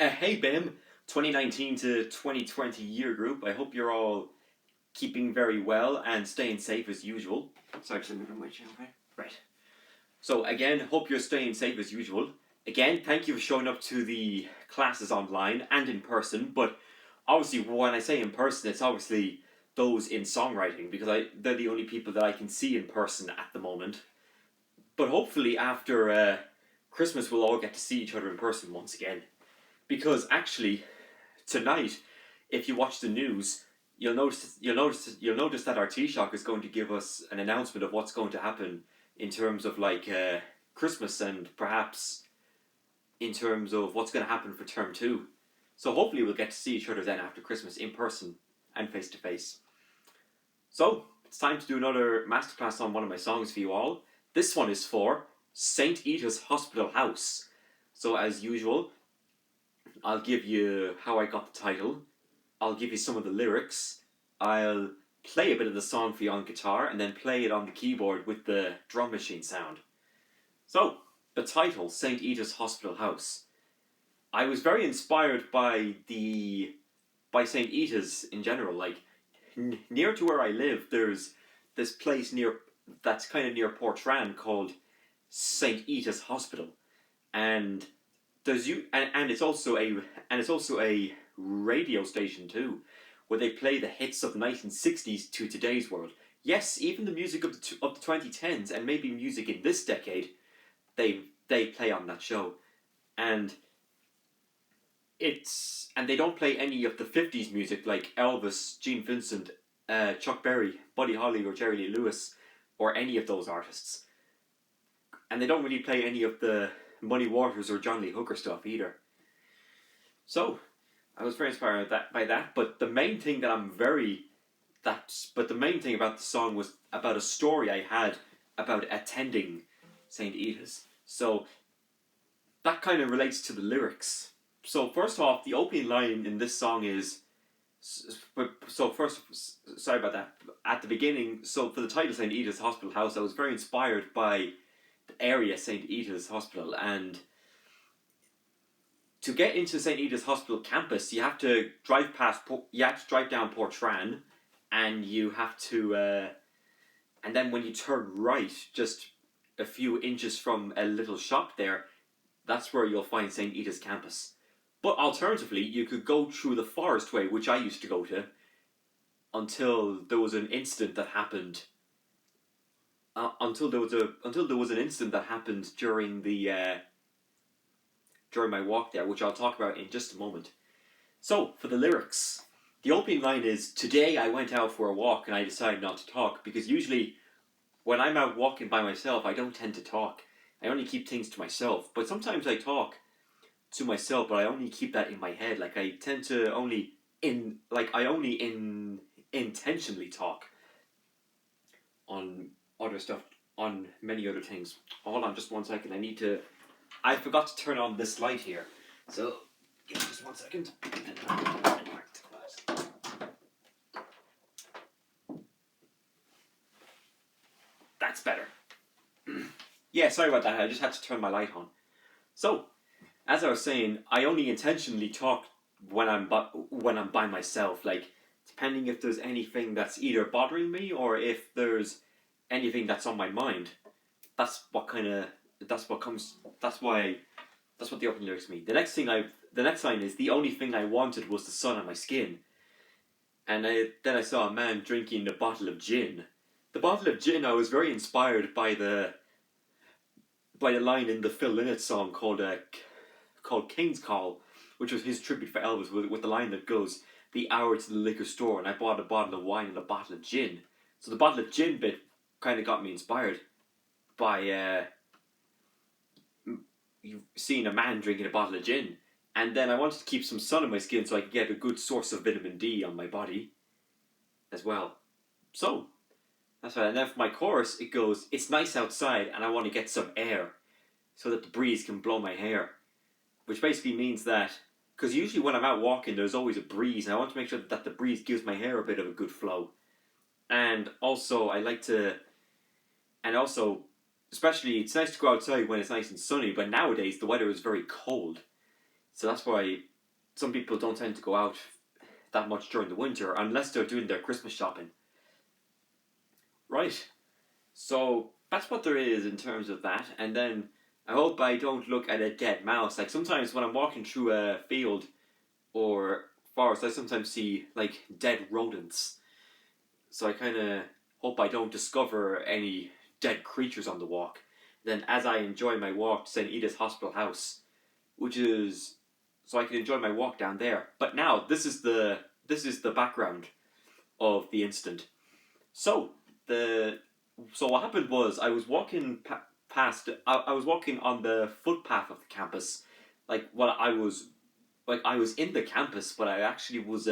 Hey Bim, 2019 to 2020 year group. I hope you're all keeping very well and staying safe as usual. Sorry, just moving my chair, okay? Right. So again, hope you're staying safe as usual. Again, thank you for showing up to the classes online and in person. But obviously, when I say in person, it's obviously those in songwriting because they're the only people that I can see in person at the moment. But hopefully, after Christmas, we'll all get to see each other in person once again. Because actually, tonight, if you watch the news, you'll notice that our Taoiseach is going to give us an announcement of what's going to happen in terms of Christmas and perhaps in terms of what's going to happen for term two. So hopefully we'll get to see each other then after Christmas in person and face to face. So it's time to do another masterclass on one of my songs for you all. This one is for St. Itas Hospital House. So as usual, I'll give you how I got the title. I'll give you some of the lyrics. I'll play a bit of the song for you on guitar and then play it on the keyboard with the drum machine sound. So, the title, St. Itas Hospital House. I was very inspired by St. Itas in general. Like, near to where I live, there's this place that's kind of near Portrane called St. Itas Hospital. And it's also a radio station too, where they play the hits of the 1960s to today's world. Yes, even the music of the 2010s and maybe music in this decade, they play on that show, and they don't play any of the 50s music like Elvis, Gene Vincent, Chuck Berry, Buddy Holly, or Jerry Lee Lewis, or any of those artists, and they don't really play any of the Muddy Waters or John Lee Hooker stuff either. So I was very inspired by that. But the main thing about the song was about a story I had about attending St. Itas. So that kind of relates to the lyrics. So first off, the opening line in this song is. Sorry about that. At the beginning, so for the title St. Itas Hospital House, I was very inspired by the area St. Itas Hospital, and to get into St. Itas Hospital campus, you have to drive down Portrane, and you have to, and then when you turn right, just a few inches from a little shop there, that's where you'll find St. Itas campus. But alternatively, you could go through the Forest Way, which I used to go to, until there was an incident that happened. Until there was an incident that happened during my walk there, which I'll talk about in just a moment. So, for the lyrics, the opening line is, "Today I went out for a walk and I decided not to talk," because usually when I'm out walking by myself, I don't tend to talk. I only keep things to myself. But sometimes I talk to myself, but I only keep that in my head. Like, I tend to only intentionally talk on other stuff, on many other things. Hold on just 1 second. I forgot to turn on this light here. So, give me just 1 second. That's better. Yeah, sorry about that. I just had to turn my light on. So, as I was saying, I only intentionally talk when I'm by myself. Like, depending if there's anything that's either bothering me or if there's anything that's on my mind. That's what the opening lyrics mean. The next line is, "The only thing I wanted was the sun on my skin." And then I saw a man drinking a bottle of gin. The bottle of gin, I was very inspired by the line in the Phil Lynott song called King's Call, which was his tribute for Elvis, with the line that goes, "The hour to the liquor store and I bought a bottle of wine and a bottle of gin." So the bottle of gin bit kind of got me inspired by seeing a man drinking a bottle of gin. And then I wanted to keep some sun on my skin so I could get a good source of vitamin D on my body as well. So, that's right. And then for my chorus, it goes, "It's nice outside and I want to get some air so that the breeze can blow my hair." Which basically means that, because usually when I'm out walking, there's always a breeze, and I want to make sure that the breeze gives my hair a bit of a good flow. And also, especially, it's nice to go outside when it's nice and sunny, but nowadays the weather is very cold. So that's why some people don't tend to go out that much during the winter unless they're doing their Christmas shopping. Right. So that's what there is in terms of that. And then I hope I don't look at a dead mouse. Like sometimes when I'm walking through a field or forest, I sometimes see like dead rodents. So I kind of hope I don't discover any dead creatures on the walk. Then as I enjoy my walk to St. Itas Hospital House, which is so I can enjoy my walk down there. But now this is the background of the incident. So the so what happened was I was walking past. I was walking on the footpath of the campus, I was in the campus, but I actually was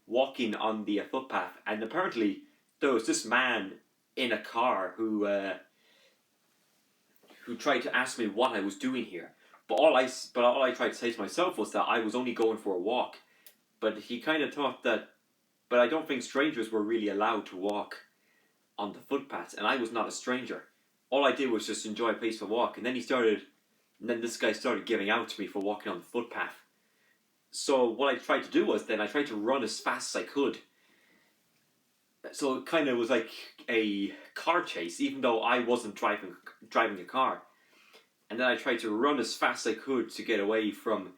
walking on the footpath, and apparently there was this man in a car who tried to ask me what I was doing here. But all I tried to say to myself was that I was only going for a walk. But he kind of thought that. But I don't think strangers were really allowed to walk on the footpaths, and I was not a stranger. All I did was just enjoy a peaceful walk, and then this guy started giving out to me for walking on the footpath. So what I tried to do was then I tried to run as fast as I could. So it kind of was like a car chase, even though I wasn't driving a car. And then I tried to run as fast as I could to get away from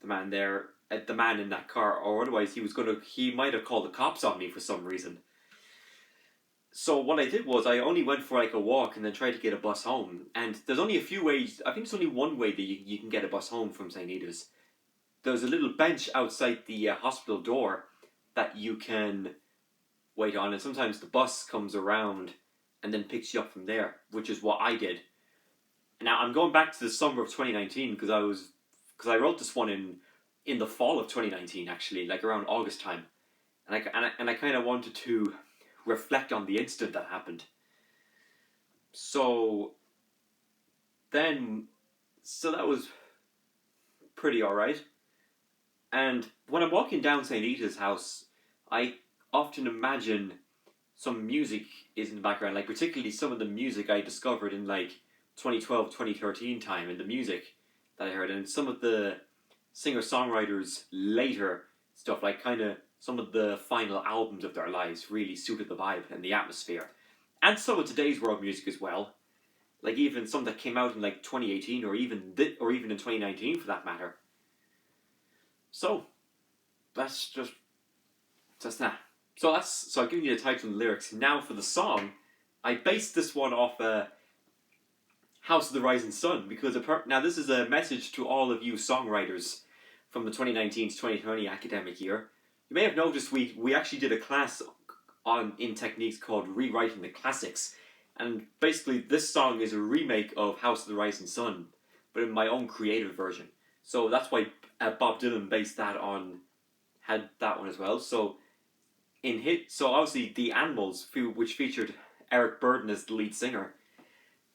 the man there, the man in that car, or otherwise he might have called the cops on me for some reason. So what I did was I only went for like a walk and then tried to get a bus home. And there's only a few ways. I think there's only one way that you can get a bus home from St. Itas. There's a little bench outside the hospital door that you can wait on, and sometimes the bus comes around and then picks you up from there, which is what I did. Now I'm going back to the summer of 2019 because I wrote this one in the fall of 2019 actually, like around August time, and I kind of wanted to reflect on the incident that happened. So that was pretty alright. And when I'm walking down St. Itas house, I often imagine some music is in the background, like particularly some of the music I discovered in like 2012, 2013 time, and the music that I heard, and some of the singer-songwriters later stuff, like kind of some of the final albums of their lives really suited the vibe and the atmosphere. And some of today's world music as well, like even some that came out in like 2018 or even in 2019 for that matter. So that's that. So I'll give you the title and the lyrics. Now for the song, I based this one off House of the Rising Sun, because now this is a message to all of you songwriters from the 2019 to 2020 academic year. You may have noticed we actually did a class in techniques called Rewriting the Classics, and basically this song is a remake of House of the Rising Sun, but in my own creative version. So that's why Bob Dylan had that one as well. So obviously the Animals, which featured Eric Burdon as the lead singer,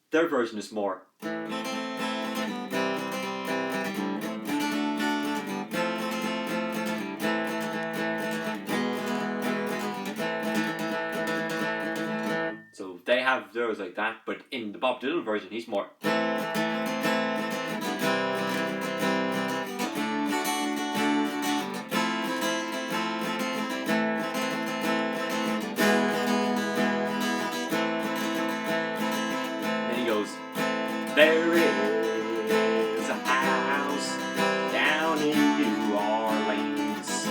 their version is more. So they have theirs like that, but in the Bob Dylan version, he's more. There is a house down in New Orleans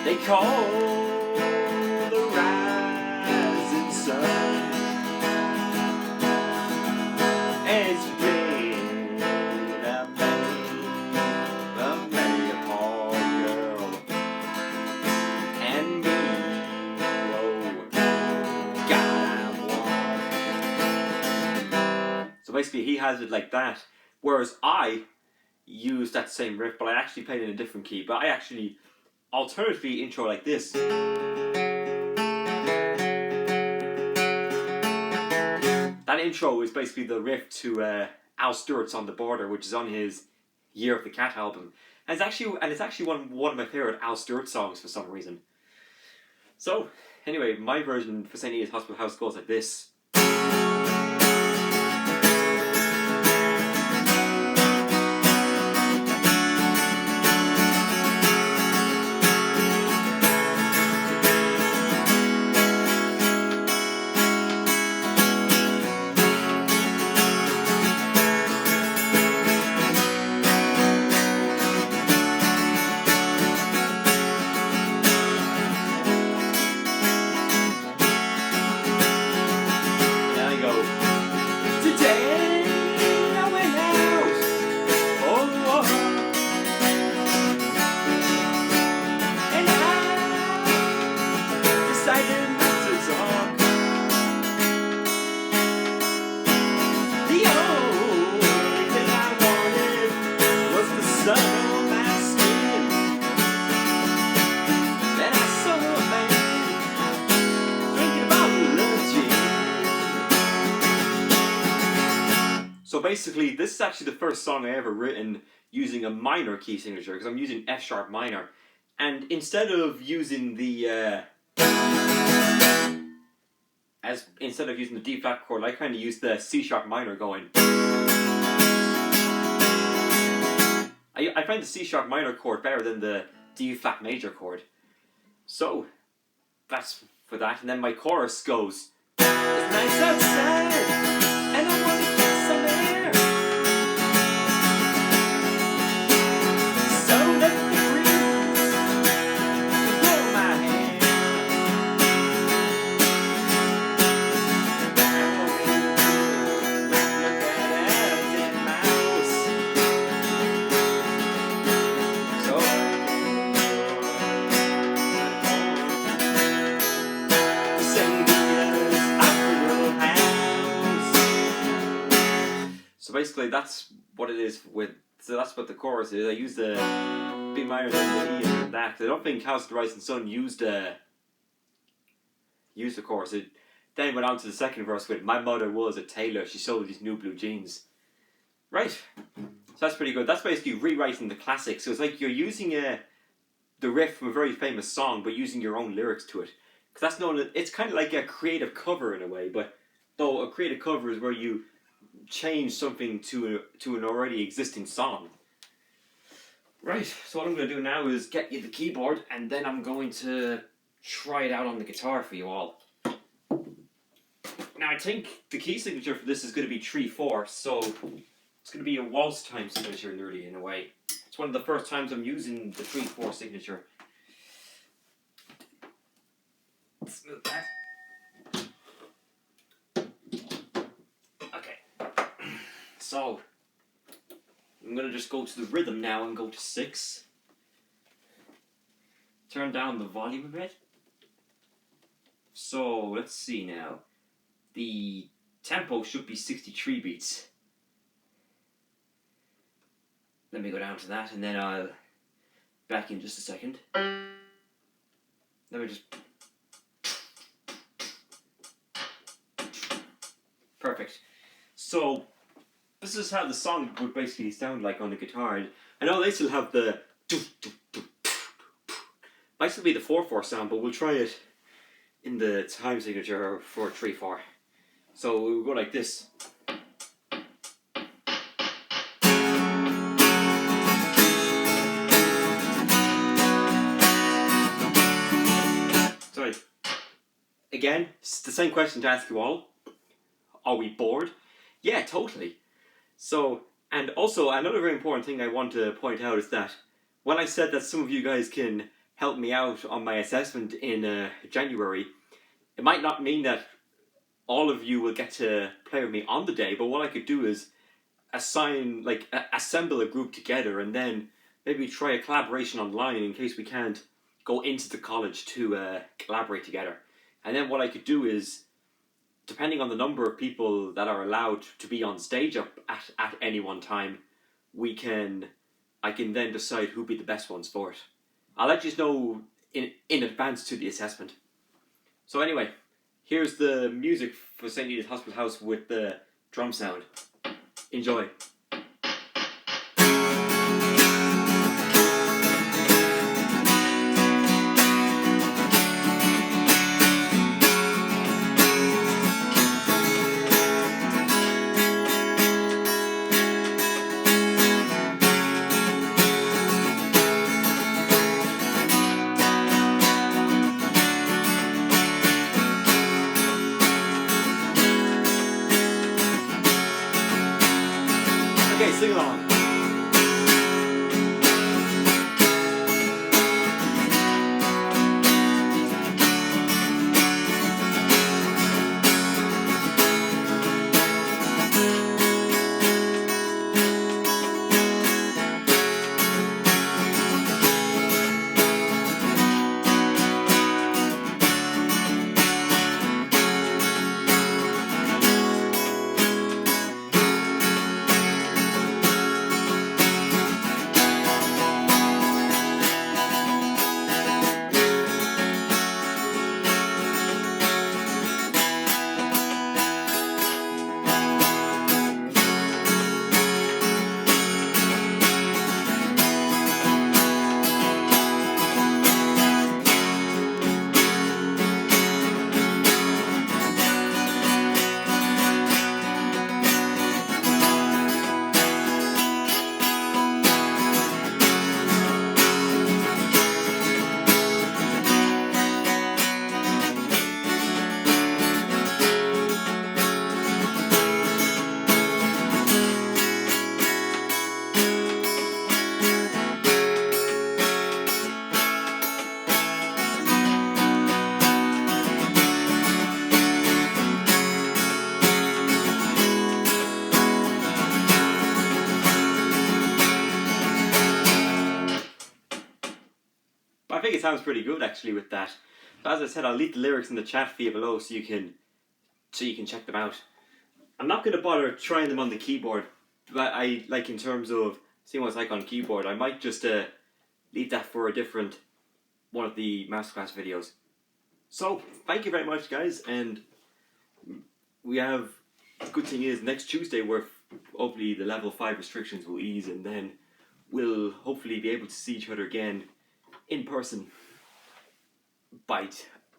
they call the Rising Sun. It's been a many a poor girl and me, oh God, I'm one. So basically he has it like that, whereas I used that same riff, but I actually played it in a different key. But I actually alternatively intro like this. That intro is basically the riff to Al Stewart's On the Border, which is on his Year of the Cat album. And it's actually one of my favourite Al Stewart songs for some reason. So, anyway, my version for St. Itas Hospital House goes like this. So basically, this is actually the first song I ever written using a minor key signature, because I'm using F sharp minor. And instead of using the instead of using the D flat chord, I kind of used the C sharp minor going. I find the C sharp minor chord better than the D flat major chord. So that's for that, and then my chorus goes. It's nice outside, and I want to get some air. So let the breeze blow my hair. Look at elves and mouse. So basically, that's what it is with. So that's what the chorus is. I used the B minor, then the E, and that. I don't think House of the Rising Sun used the chorus. It then went on to the second verse with "My mother was a tailor. She sold these new blue jeans." Right. So that's pretty good. That's basically rewriting the classics. So it's like you're using the riff from a very famous song, but using your own lyrics to it. Because that's known. It's kind of like a creative cover in a way, but though a creative cover is where you change something to an already existing song. Right, so what I'm going to do now is get you the keyboard, and then I'm going to try it out on the guitar for you all. Now I think the key signature for this is going to be 3/4, so it's going to be a waltz time signature nearly in a way. It's one of the first times I'm using the 3/4 signature. Let's move that. So, I'm going to just go to the rhythm now and go to 6. Turn down the volume a bit. So, let's see now. The tempo should be 63 beats. Let me go down to that and then I'll back in just a second. Let me just... Perfect. So, this is how the song would basically sound like on the guitar. I know they still have the might still be the 4/4 sound, but we'll try it in the time signature for 3/4. So we'll go like this. Sorry. Again, it's the same question to ask you all. Are we bored? Yeah, totally. So, and also another very important thing I want to point out is that when I said that some of you guys can help me out on my assessment in January, it might not mean that all of you will get to play with me on the day, but what I could do is assemble a group together and then maybe try a collaboration online in case we can't go into the college to collaborate together. And then what I could do is, depending on the number of people that are allowed to be on stage at any one time, I can then decide who'd be the best ones for it. I'll let you know in advance to the assessment. So anyway, here's the music for St. Itas Hospital House with the drum sound. Enjoy. Okay, sing along. sounds pretty good actually with that. So as I said, I'll leave the lyrics in the chat for you below so you can check them out. I'm not going to bother trying them on the keyboard, but I like in terms of seeing what it's like on keyboard. I might just leave that for a different one of the masterclass videos. So thank you very much, guys, and we have. The good thing is next Tuesday, where hopefully the level 5 restrictions will ease, and then we'll hopefully be able to see each other again in person by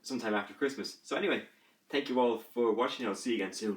sometime after Christmas. So anyway, thank you all for watching. I'll see you again soon.